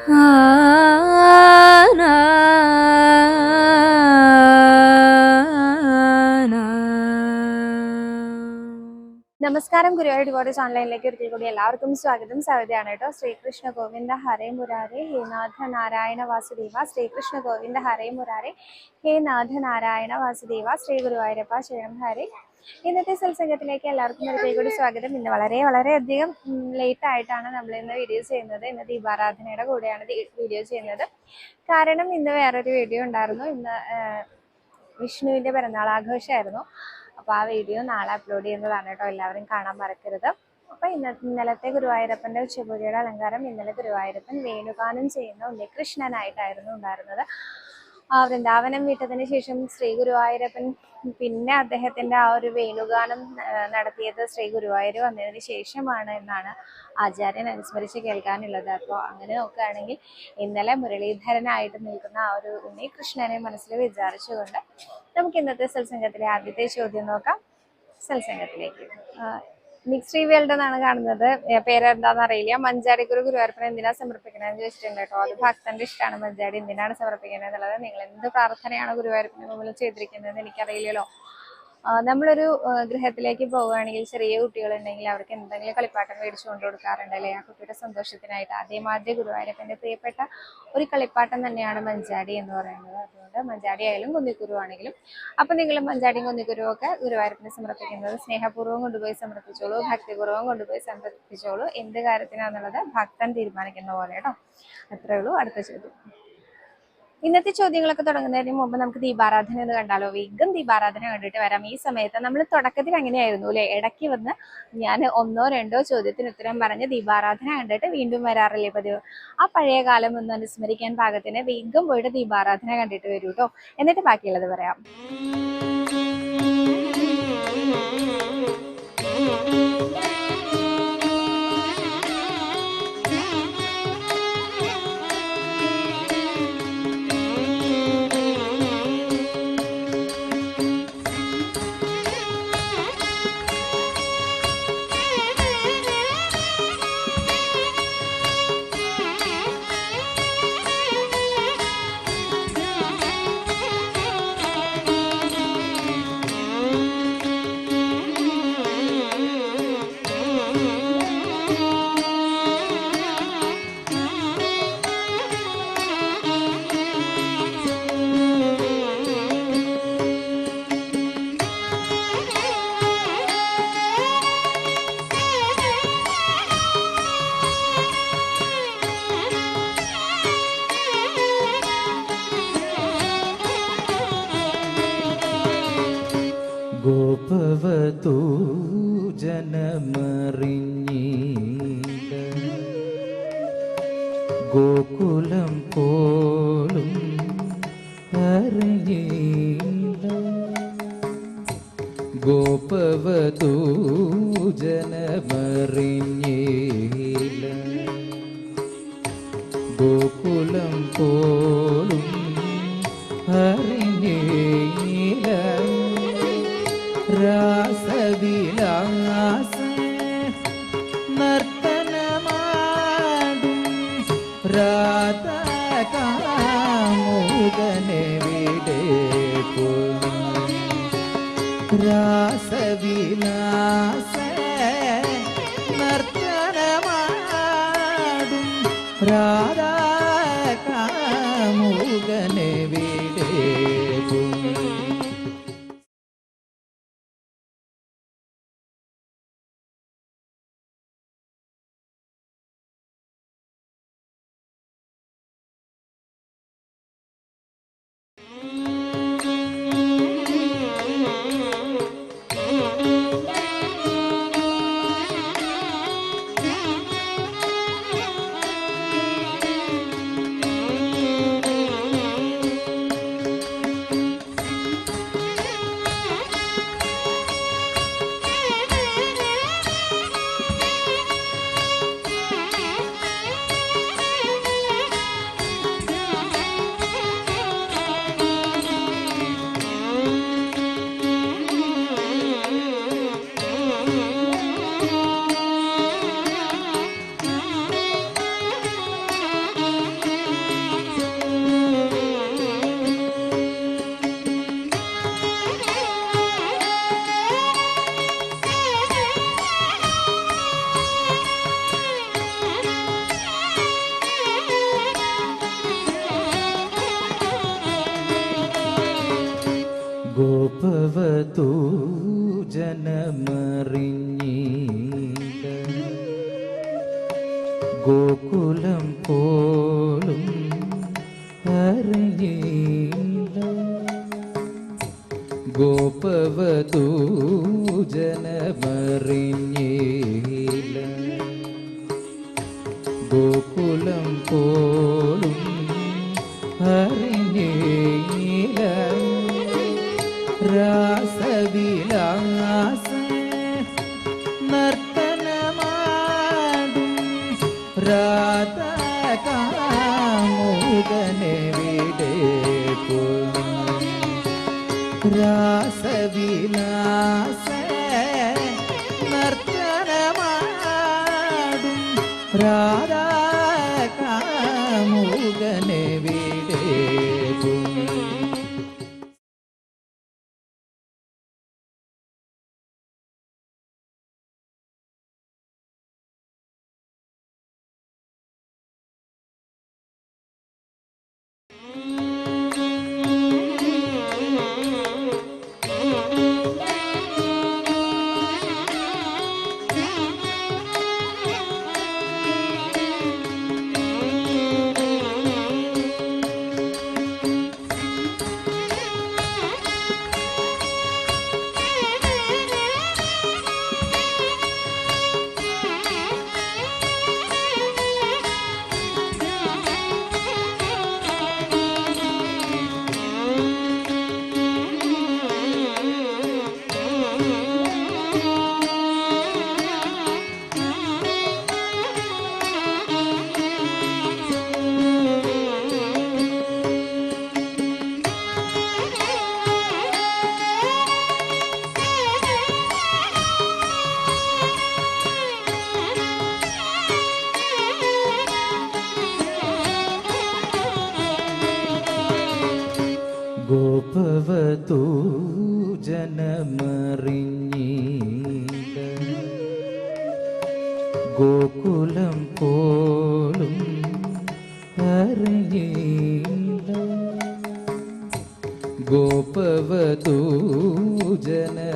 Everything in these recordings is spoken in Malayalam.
നമസ്കാരം. ഗുരുവായൂർ ഡിവോട്ടീസ് ഓൺലൈനിലേക്ക് ഒരിക്കൽ കൂടി എല്ലാവർക്കും സ്വാഗതം. സവിതയാണ് കേട്ടോ. ശ്രീകൃഷ്ണ ഗോവിന്ദ ഹരേ മുരാരേ ഹേ നാഥ നാരായണ വാസുദേവ. ശ്രീകൃഷ്ണ ഗോവിന്ദ ഹരേ മുരാരേ ഹേ നാഥ നാരായണ വാസുദേവ. ശ്രീ ഗുരുവായൂരപ്പ ശരണം ഹരേ. ഇന്നത്തെ സത്സംഗത്തിലേക്ക് എല്ലാവർക്കും ഒരിക്കൽ കൂടി സ്വാഗതം. ഇന്ന് വളരെയധികം ലേറ്റ് ആയിട്ടാണ് നമ്മൾ ഇന്ന് വീഡിയോ ചെയ്യുന്നത്. ഇന്ന് ദീപാരാധനയുടെ കൂടെയാണ് വീഡിയോ ചെയ്യുന്നത്. കാരണം ഇന്ന് വേറൊരു വീഡിയോ ഉണ്ടായിരുന്നു. ഇന്ന് വിഷ്ണുവിൻ്റെ പിറന്നാൾ ആഘോഷമായിരുന്നു. അപ്പോൾ ആ വീഡിയോ നാളെ അപ്ലോഡ് ചെയ്യുന്നതാണ് കേട്ടോ. എല്ലാവരും കാണാൻ മറക്കരുത്. അപ്പോൾ ഇന്നലത്തെ ഗുരുവായൂരപ്പൻ്റെ ഉച്ചപൂജയുടെ അലങ്കാരം ഇന്നലെ ഗുരുവായൂരപ്പൻ വേണുഗാനം ചെയ്യുന്ന ഉണ്ണികൃഷ്ണനായിട്ടായിരുന്നു ഉണ്ടായിരുന്നത്. വൃന്ദാവനം വിട്ടതിന് ശേഷം ശ്രീ ഗുരുവായൂരപ്പൻ പിന്നെ അദ്ദേഹത്തിൻ്റെ ആ ഒരു വേണുഗാനം നടത്തിയത് ശ്രീ ഗുരുവായൂർ വന്നതിന് ശേഷമാണ് എന്നാണ് ആചാര്യൻ അനുസ്മരിച്ച് കേൾക്കാനുള്ളത്. അപ്പോൾ അങ്ങനെ നോക്കുകയാണെങ്കിൽ ഇന്നലെ മുരളീധരനായിട്ട് നിൽക്കുന്ന ആ ഒരു ഉണ്ണികൃഷ്ണനെ മനസ്സിൽ വിചാരിച്ചുകൊണ്ട് നമുക്ക് ഇന്നത്തെ സത്സംഗത്തിലെ ആദ്യത്തെ ചോദ്യം നോക്കാം. സത്സംഗത്തിലേക്ക് മിക്സ് വേൾഡ് എന്നാണ് കാണുന്നത്. പേരെന്താണെന്ന് അറിയില്ല. മഞ്ചാടിക്കൊരു ഗുരുവായൂരപ്പൻ എന്തിനാണ് സമർപ്പിക്കണമെന്ന് ചോദിച്ചിട്ടുണ്ട് കേട്ടോ. അത് ഭക്തന്റെ ഇഷ്ടമാണ്. മഞ്ചാടി എന്തിനാണ് സമർപ്പിക്കുന്നത് എന്നുള്ളത്. നിങ്ങൾ എന്ത് പ്രാർത്ഥനയാണ് ഗുരുവായൂരപ്പന് മുമ്പിൽ ചെയ്തിരിക്കുന്നത് എനിക്കറിയില്ലല്ലോ. നമ്മളൊരു ഗൃഹത്തിലേക്ക് പോവുകയാണെങ്കിൽ ചെറിയ കുട്ടികളുണ്ടെങ്കിൽ അവർക്ക് എന്തെങ്കിലും കളിപ്പാട്ടം മേടിച്ചു കൊണ്ടു കൊടുക്കാറുണ്ട് അല്ലേ, ആ കുട്ടിയുടെ സന്തോഷത്തിനായിട്ട്. അതേമാതിരി ഗുരുവായൂരപ്പൻ്റെ പ്രിയപ്പെട്ട ഒരു കളിപ്പാട്ടം തന്നെയാണ് മഞ്ചാടി എന്ന് പറയുന്നത്. അതുകൊണ്ട് മഞ്ചാടി ആയാലും കുന്നിക്കുരു ആണെങ്കിലും അപ്പം നിങ്ങൾ മഞ്ചാടിയും കുന്നിക്കുരുവും ഒക്കെ ഗുരുവായൂരപ്പന് സമർപ്പിക്കുന്നത് സ്നേഹപൂർവ്വം കൊണ്ടുപോയി സമർപ്പിച്ചോളൂ, ഭക്തിപൂർവ്വം കൊണ്ടുപോയി സമർപ്പിച്ചോളൂ. എന്ത് കാര്യത്തിനാണെന്നുള്ളത് ഭക്തൻ തീരുമാനിക്കുന്ന പോലെ കേട്ടോ. അത്രേ ഉള്ളൂ. അടുത്ത ചോദ്യം. ഇന്നത്തെ ചോദ്യങ്ങളൊക്കെ തുടങ്ങുന്നതിന് മുമ്പ് നമുക്ക് ദീപാരാധന എന്ന് കണ്ടാലോ. വേഗം ദീപാരാധന കണ്ടിട്ട് വരാം. ഈ സമയത്ത് നമ്മൾ തുടക്കത്തിൽ അങ്ങനെയായിരുന്നു അല്ലെ, ഇടയ്ക്ക് വന്ന് ഞാൻ 1 or 2 ചോദ്യത്തിന് ഉത്തരം പറഞ്ഞ് ദീപാരാധന കണ്ടിട്ട് വീണ്ടും വരാറില്ലേ പതിവ്. ആ പഴയ കാലം ഒന്ന് അനുസ്മരിക്കാൻ പാകത്തിന് വേഗം പോയിട്ട് ദീപാരാധന കണ്ടിട്ട് വരൂ കേട്ടോ. എന്നിട്ട് ബാക്കിയുള്ളത് പറയാം. ഗോപവതൂ ജനമറിഞ്ഞീട ഗോകുലം പോലും അറിഞ്ഞീട. ഗോപവതൂ ജനമറിഞ്ഞീട ഗോകുലം പോലും അറിഞ്ഞീട. രാസവിലാസ നർത്തനമാടും രാധാകാമുകനെ വിടേപ്പോ. രാസവിലാസ നർത്തനമാടും രാധാകാമുകനെ വിടേപ്പോ. ജനമറിഞ്ഞീല ഗോകുലം പോലും അറിഞ്ഞീല ഗോപവധൂ ജനമറിഞ്ഞീല ഗോകുലം പോലും അറിഞ്ഞീല രാസവിലാസ നർത്തനമാടും രാധാകാമുകനെവിടെ പോയി രാസവിലാസ നർത്തനമാടും രാധാകാമുകനെവിടെ പോയി ഗോപവധൂ ജനമറിഞ്ഞീല ഗോകുലം പോലും അറിഞ്ഞീല ഗോപവധൂ ജനമറിഞ്ഞീല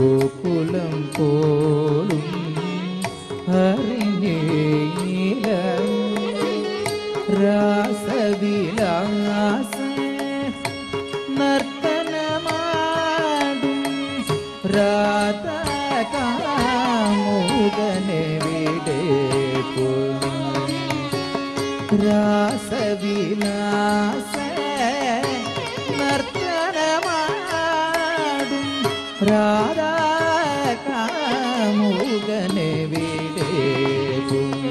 ഗോകുലം പോലും അറിഞ്ഞീല രാസവിലാസ നർത്തനമാടും രാധാകാമുകനെവിടെ പോയി രാസവിലാസ നർത്തനമാടും രാധാകാമുകനെവിടെ പോയി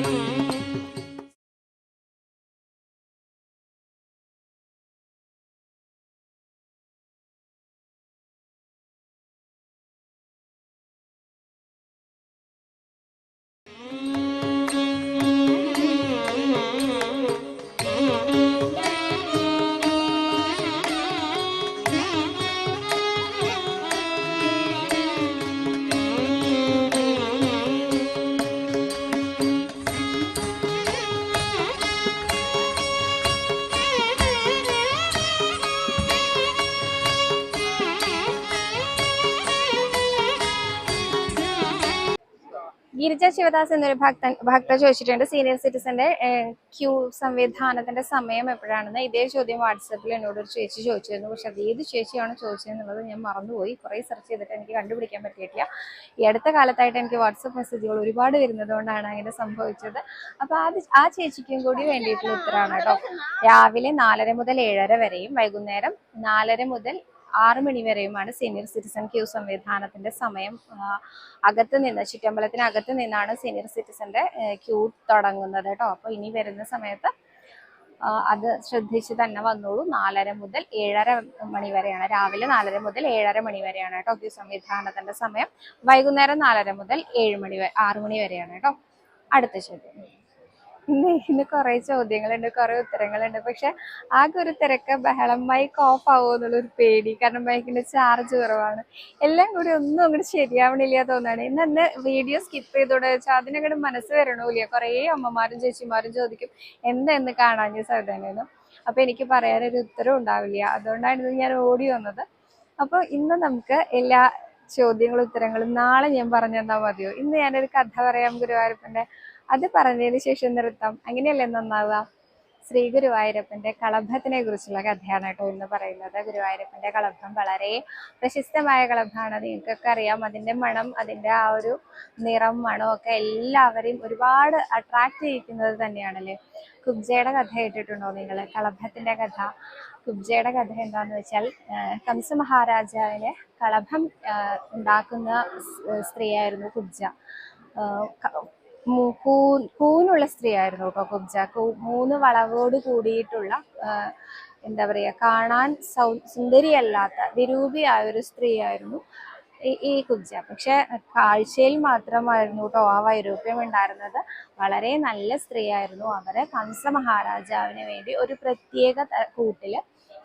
ഗിരിജ ശിവദാസ് എന്നൊരു ഭക്ത ചോദിച്ചിട്ടുണ്ട് സീനിയർ സിറ്റിസന്റെ ക്യൂ സംവിധാനത്തിന്റെ സമയം എപ്പോഴാണെന്ന്. ഇതേ ചോദ്യം വാട്സാപ്പിൽ എന്നോട് ഒരു ചേച്ചി ചോദിച്ചിരുന്നു. പക്ഷെ അത് ഏത് ചേച്ചിയാണ് ചോദിച്ചതെന്നുള്ളത് ഞാൻ മറന്നുപോയി. കുറേ സെർച്ച് ചെയ്തിട്ട് എനിക്ക് കണ്ടുപിടിക്കാൻ പറ്റിയിട്ടില്ല. ഈ അടുത്ത കാലത്തായിട്ട് എനിക്ക് വാട്സപ്പ് മെസ്സേജുകൾ ഒരുപാട് വരുന്നത് കൊണ്ടാണ് അങ്ങനെ സംഭവിച്ചത്. അപ്പോൾ ആ ചേച്ചിക്കും കൂടി വേണ്ടിയിട്ടുള്ള ഉത്തരമാണ് കേട്ടോ. രാവിലെ 4:30 മുതൽ 7:30 വരെയും വൈകുന്നേരം 4:30 മുതൽ 6 മണി വരെയുമാണ് സീനിയർ സിറ്റിസൺ ക്യൂ സംവിധാനത്തിന്റെ സമയം. അകത്ത് നിന്ന് ചുറ്റമ്പലത്തിനകത്ത് നിന്നാണ് സീനിയർ സിറ്റിസന്റെ ക്യൂ തുടങ്ങുന്നത് കേട്ടോ. അപ്പോൾ ഇനി വരുന്ന സമയത്ത് അത് ശ്രദ്ധിച്ച് തന്നെ വന്നോളൂ. 4:30 മുതൽ 7:30 മണി വരെയാണ്. രാവിലെ 4:30 മുതൽ 7:30 മണി വരെയാണ് കേട്ടോ ക്യൂ സംവിധാനത്തിന്റെ സമയം. വൈകുന്നേരം 4:30 മുതൽ 6 മണി വരെയാണ് കേട്ടോ. അടുത്ത ചോദ്യം. ഇന്ന് കുറെ ചോദ്യങ്ങളുണ്ട്, കുറെ ഉത്തരങ്ങളുണ്ട്. പക്ഷെ ആകെ ഒരു തിരക്ക് ബഹളം. മൈക്ക് ഓഫ് ആവുമോ എന്നുള്ളൊരു പേടി. കാരണം മൈക്കിന്റെ ചാർജ് കുറവാണ്. എല്ലാം കൂടി ഒന്നും അങ്ങോട്ട് ശരിയാവണില്ല തോന്നാണ്. ഇന്ന് വീഡിയോ സ്കിപ്പ് ചെയ്തോടെ വെച്ചാൽ അതിനങ്ങോട്ട് മനസ്സ് വരണമില്ല. കുറേ അമ്മമാരും ചേച്ചിമാരും ചോദിക്കും എന്തെന്ന് കാണാൻ സാധ്യതയുണ്ടായിരുന്നു. അപ്പൊ എനിക്ക് പറയാനൊരു ഉത്തരം ഉണ്ടാവില്ല. അതുകൊണ്ടാണ് ഞാൻ ഓടി വന്നത്. അപ്പോൾ ഇന്ന് നമുക്ക് എല്ലാ ചോദ്യങ്ങളും ഉത്തരങ്ങളും നാളെ ഞാൻ പറഞ്ഞു തന്നാൽ മതിയോ? ഇന്ന് ഞാനൊരു കഥ പറയാം ഗുരുവായൂരപ്പന്റെ. അത് പറഞ്ഞതിന് ശേഷം നിർത്താം. അങ്ങനെയല്ലേ നന്നാവുക? ശ്രീ ഗുരുവായൂരപ്പന്റെ കളഭത്തിനെ കുറിച്ചുള്ള കഥയാണ് കേട്ടോ ഇന്ന് പറയുന്നത്. ഗുരുവായൂരപ്പന്റെ കളഭം വളരെ പ്രശസ്തമായ കളഭമാണ്. നിങ്ങൾക്കൊക്കെ അറിയാം. അതിന്റെ മണം, അതിന്റെ ആ ഒരു നിറം, മണം ഒക്കെ എല്ലാവരെയും ഒരുപാട് അട്രാക്ട് ചെയ്യിക്കുന്നത് തന്നെയാണല്ലേ. കുബ്ജയുടെ കഥ കേട്ടിട്ടുണ്ടോ നിങ്ങൾ? കളഭത്തിന്റെ കഥ. കുബ്ജയുടെ കഥ എന്താന്ന് വെച്ചാൽ, കംസ മഹാരാജാവിന് കളഭം ഉണ്ടാക്കുന്ന സ്ത്രീയായിരുന്നു കുബ്ജ. കൂനുള്ള സ്ത്രീ ആയിരുന്നു കേട്ടോ കുബ്ജ. 3 വളവോട് കൂടിയിട്ടുള്ള എന്താ പറയാ, കാണാൻ സുന്ദരിയല്ലാത്ത വിരൂപിയായ ഒരു സ്ത്രീയായിരുന്നു ഈ കുബ്ജ. പക്ഷെ കാഴ്ചയിൽ മാത്രമായിരുന്നു കേട്ടോ ആ വൈരൂപ്യം ഉണ്ടായിരുന്നത്. വളരെ നല്ല സ്ത്രീയായിരുന്നു. അവര് കംസ മഹാരാജാവിന് വേണ്ടി ഒരു പ്രത്യേക കൂട്ടില്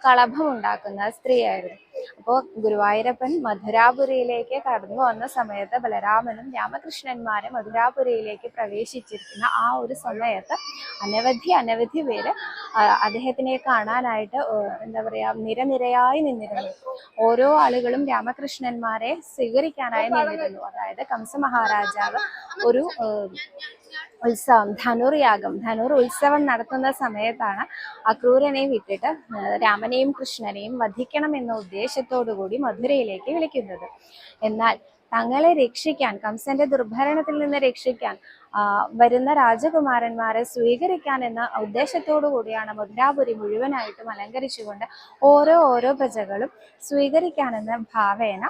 കളഭം ഉണ്ടാക്കുന്ന സ്ത്രീയായിരുന്നു. അപ്പോൾ ഗുരുവായൂരപ്പൻ മധുരാപുരിയിലേക്ക് കടന്നു വന്ന സമയത്ത് ബലരാമനും രാമകൃഷ്ണന്മാരും മധുരാപുരിയിലേക്ക് പ്രവേശിച്ചിരിക്കുന്ന ആ ഒരു സമയത്ത് അനവധി പേര് അദ്ദേഹത്തിനെ കാണാനായിട്ട് എന്താ പറയാ, നിരനിരയായി നിന്നിരുന്നു. ഓരോ ആളുകളും രാമകൃഷ്ണന്മാരെ സ്വീകരിക്കാനായി നിന്നിരുന്നു. അതായത് കംസ മഹാരാജാവ് ഒരു ഉത്സവം, ധനുർ ഉത്സവം നടത്തുന്ന സമയത്താണ് അക്രൂരനെ വിട്ടിട്ട് രാമനെയും കൃഷ്ണനെയും വധിക്കണം എന്ന ഉദ്ദേശത്തോടു കൂടി മധുരയിലേക്ക് വിളിക്കുന്നത്. എന്നാൽ തങ്ങളെ രക്ഷിക്കാൻ, കംസന്റെ ദുർഭരണത്തിൽ നിന്ന് രക്ഷിക്കാൻ വരുന്ന രാജകുമാരന്മാരെ സ്വീകരിക്കാൻ എന്ന ഉദ്ദേശത്തോടു കൂടിയാണ് മധുരാപുരി മുഴുവനായിട്ടും അലങ്കരിച്ചുകൊണ്ട് ഓരോ പ്രജകളും സ്വീകരിക്കാനെന്ന ഭാവേന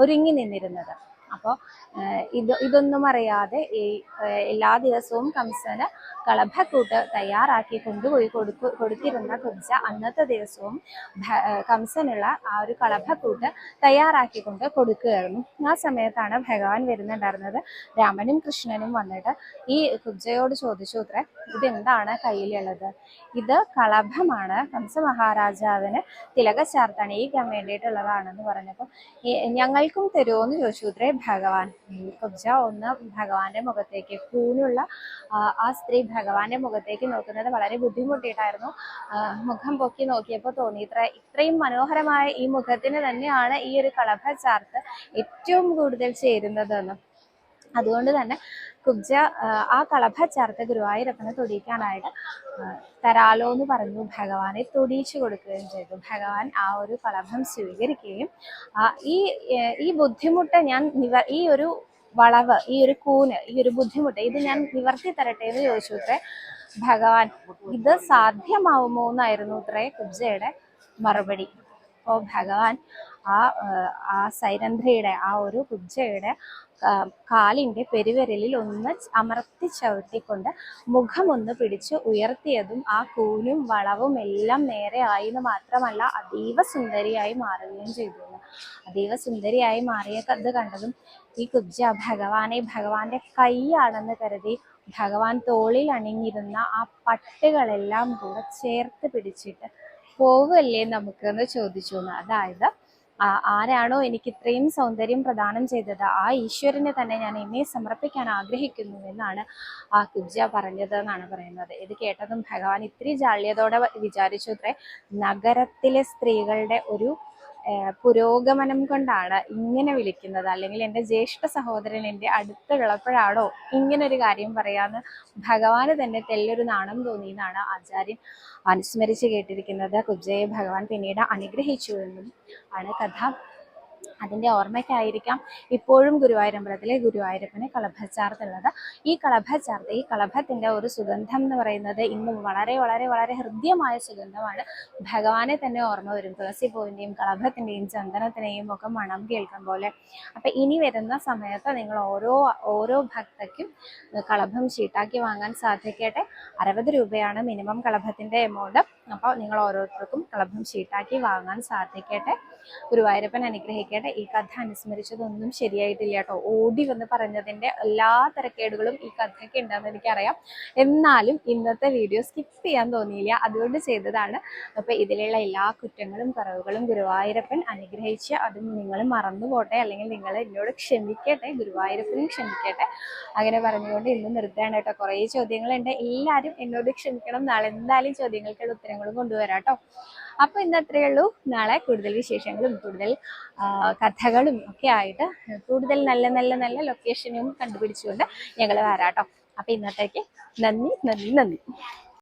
ഒരുങ്ങി നിന്നിരുന്നത്. അപ്പോൾ ഇതൊന്നും അറിയാതെ ഈ എല്ലാ ദിവസവും കംസന് കളഭക്കൂട്ട് തയ്യാറാക്കി കൊണ്ടുപോയി കൊടുത്തിരുന്ന കുബ്ജ അന്നത്തെ ദിവസവും കംസനുള്ള ആ ഒരു കളഭക്കൂട്ട് തയ്യാറാക്കിക്കൊണ്ട് കൊടുക്കുകയായിരുന്നു. ആ സമയത്താണ് ഭഗവാൻ വരുന്നുണ്ടായിരുന്നത്. രാമനും കൃഷ്ണനും വന്നിട്ട് ഈ കുബ്ജയോട് ചോദിച്ചു അത്രേ, ഇതെന്താണ് കയ്യിലുള്ളത്? ഇത് കളഭമാണ്, കംസ മഹാരാജാവിന് തിലക ചാർത്തണിയിക്കാൻ വേണ്ടിയിട്ടുള്ളതാണെന്ന് പറഞ്ഞപ്പോൾ ഞങ്ങൾക്കും തരുമോ എന്ന് ചോദിച്ചു അത്രേ ഭഗവാൻ. കുബ്ജ ഒന്ന് ഭഗവാന്റെ മുഖത്തേക്ക്, കൂനുള്ള ആ സ്ത്രീ ഭഗവാന്റെ മുഖത്തേക്ക് നോക്കുന്നത് വളരെ ബുദ്ധിമുട്ടിയിട്ടായിരുന്നു. മുഖം പൊക്കി നോക്കിയപ്പോൾ തോന്നി ഇത്രയും മനോഹരമായ ഈ മുഖത്തിന് തന്നെയാണ് ഈ ഒരു കളഭ ചാർത്ത് ഏറ്റവും കൂടുതൽ ചേരുന്നതെന്ന്. അതുകൊണ്ട് തന്നെ കുബ്ജ ആ കളഭ ചേർത്ത് ഗുരുവായൂരപ്പനെ തൊടിയിക്കാനായിട്ട് തരാലോ എന്ന് പറഞ്ഞു ഭഗവാനെ തൊടിയിച്ചു കൊടുക്കുകയും ചെയ്തു. ഭഗവാൻ ആ ഒരു കളഭം സ്വീകരിക്കുകയും ഈ ബുദ്ധിമുട്ട് ഞാൻ ഈ ഒരു വളവ്, ഈ ഒരു കൂന്, ഈ ഒരു ബുദ്ധിമുട്ട് ഇത് ഞാൻ നിവർത്തി തരട്ടെ എന്ന് ചോദിച്ചു അത്രേ ഭഗവാൻ. ഇത് സാധ്യമാവുമോ എന്നായിരുന്നു അത്രേ കുബ്ജയുടെ മറുപടി. അപ്പോൾ ഭഗവാൻ ആ സൈരന്ധ്രിയുടെ, ആ ഒരു കുബ്ജയുടെ കാലിന്റെ പെരുവിരലിൽ ഒന്ന് അമർത്തി ചവിട്ടിക്കൊണ്ട് മുഖമൊന്ന് പിടിച്ച് ഉയർത്തിയതും ആ കൂനും വളവും എല്ലാം നേരെ ആയിന്ന് മാത്രമല്ല അതീവ സുന്ദരിയായി മാറുകയും ചെയ്തു. അതീവ സുന്ദരിയായി മാറിയത് കണ്ടതും ഈ കുബ്ജ ഭഗവാന്റെ കൈയാണെന്ന് കരുതി ഭഗവാൻ തോളിൽ അണിഞ്ഞിരുന്ന ആ പട്ടുകളെല്ലാം കൂടെ ചേർത്ത് പിടിച്ചിട്ട് പോവല്ലേ നമുക്ക് എന്ന് ചോദിച്ചു. അതായത് ആരാണോ എനിക്ക് ഇത്രയും സൗന്ദര്യം പ്രദാനം ചെയ്തത് ആ ഈശ്വരനെ തന്നെ ഞാൻ എന്നെ സമർപ്പിക്കാൻ ആഗ്രഹിക്കുന്നു എന്നാണ് ആ കുബ്ജ പറഞ്ഞത് എന്നാണ് പറയുന്നത്. ഇത് കേട്ടതും ഭഗവാൻ ഇത്തിരി ജാള്യതോടെ വിചാരിച്ചു അത്രേ, നഗരത്തിലെ സ്ത്രീകളുടെ ഒരു പുരോഗമനം കൊണ്ടാണ് ഇങ്ങനെ വിളിക്കുന്നത്, അല്ലെങ്കിൽ എൻ്റെ ജ്യേഷ്ഠ സഹോദരൻ എൻ്റെ അടുത്തുള്ളപ്പോഴാണോ ഇങ്ങനെ ഒരു കാര്യം പറയാന്ന് ഭഗവാന് തന്നെ തെല്ലൊരു നാണം തോന്നി എന്നാണ് ആചാര്യൻ അനുസ്മരിച്ച് കേട്ടിരിക്കുന്നത്. കുബ്ജയെ ഭഗവാൻ പിന്നീട് അനുഗ്രഹിച്ചു എന്നും ആണ് കഥ. അതിൻ്റെ ഓർമ്മയ്ക്കായിരിക്കാം ഇപ്പോഴും ഗുരുവായൂരമ്പലത്തിലെ ഗുരുവായൂരപ്പന് കളഭച്ചാർത്തുള്ളത്. ഈ കളഭച്ചാർത്ത്, ഈ കളഭത്തിൻ്റെ ഒരു സുഗന്ധം എന്ന് പറയുന്നത് ഇന്നും വളരെ വളരെ വളരെ ഹൃദ്യമായ സുഗന്ധമാണ്. ഭഗവാനെ തന്നെ ഓർമ്മ വരും. തുളസിപ്പൂവിൻ്റെയും കളഭത്തിൻ്റെയും ചന്ദനത്തിനെയും ഒക്കെ മണം കേൾക്കും പോലെ. അപ്പം ഇനി വരുന്ന സമയത്ത് നിങ്ങൾ ഓരോ ഭക്തയ്ക്കും കളഭം ഷീട്ടാക്കി വാങ്ങാൻ സാധിക്കട്ടെ. 60 രൂപയാണ് മിനിമം കളഭത്തിൻ്റെ എമൗണ്ട്. അപ്പോൾ നിങ്ങൾ ഓരോരുത്തർക്കും കളഭം ഷീട്ടാക്കി വാങ്ങാൻ സാധിക്കട്ടെ. ഗുരുവായൂരപ്പൻ അനുഗ്രഹിക്കട്ടെ. ഈ കഥ അനുസ്മരിച്ചതൊന്നും ശരിയായിട്ടില്ല കേട്ടോ. ഓടി വന്ന് പറഞ്ഞതിൻ്റെ എല്ലാ തരക്കേടുകളും ഈ കഥയ്ക്ക് ഉണ്ടെന്ന് എനിക്കറിയാം. എന്നാലും ഇന്നത്തെ വീഡിയോ സ്കിപ്പ് ചെയ്യാൻ തോന്നിയില്ല, അതുകൊണ്ട് ചെയ്തതാണ്. അപ്പോൾ ഇതിലുള്ള എല്ലാ കുറ്റങ്ങളും കുറവുകളും ഗുരുവായൂരപ്പൻ അനുഗ്രഹിച്ച് അതും നിങ്ങൾ മറന്നു പോട്ടെ, അല്ലെങ്കിൽ നിങ്ങൾ എന്നോട് ക്ഷമിക്കട്ടെ, ഗുരുവായൂരപ്പനും ക്ഷമിക്കട്ടെ. അങ്ങനെ പറഞ്ഞുകൊണ്ട് ഇന്ന് നിർത്തുകയാണ് കേട്ടോ. കുറേ ചോദ്യങ്ങളുണ്ട്, എല്ലാവരും എന്നോട് ക്ഷമിക്കണം. നാളെ എന്തായാലും ചോദ്യങ്ങൾക്കുള്ള ഉത്തരങ്ങളും കൊണ്ടുവരാം കേട്ടോ. അപ്പോൾ ഇന്ന് അത്രയേ ഉള്ളൂ. നാളെ കൂടുതൽ വിശേഷങ്ങളും കൂടുതൽ കഥകളും ഒക്കെ ആയിട്ട് കൂടുതൽ നല്ല നല്ല നല്ല ലൊക്കേഷനും കണ്ടുപിടിച്ചുകൊണ്ട് ഞങ്ങൾ വരാം കേട്ടോ. അപ്പോൾ ഇന്നത്തേക്ക് നന്ദി നന്ദി നന്ദി.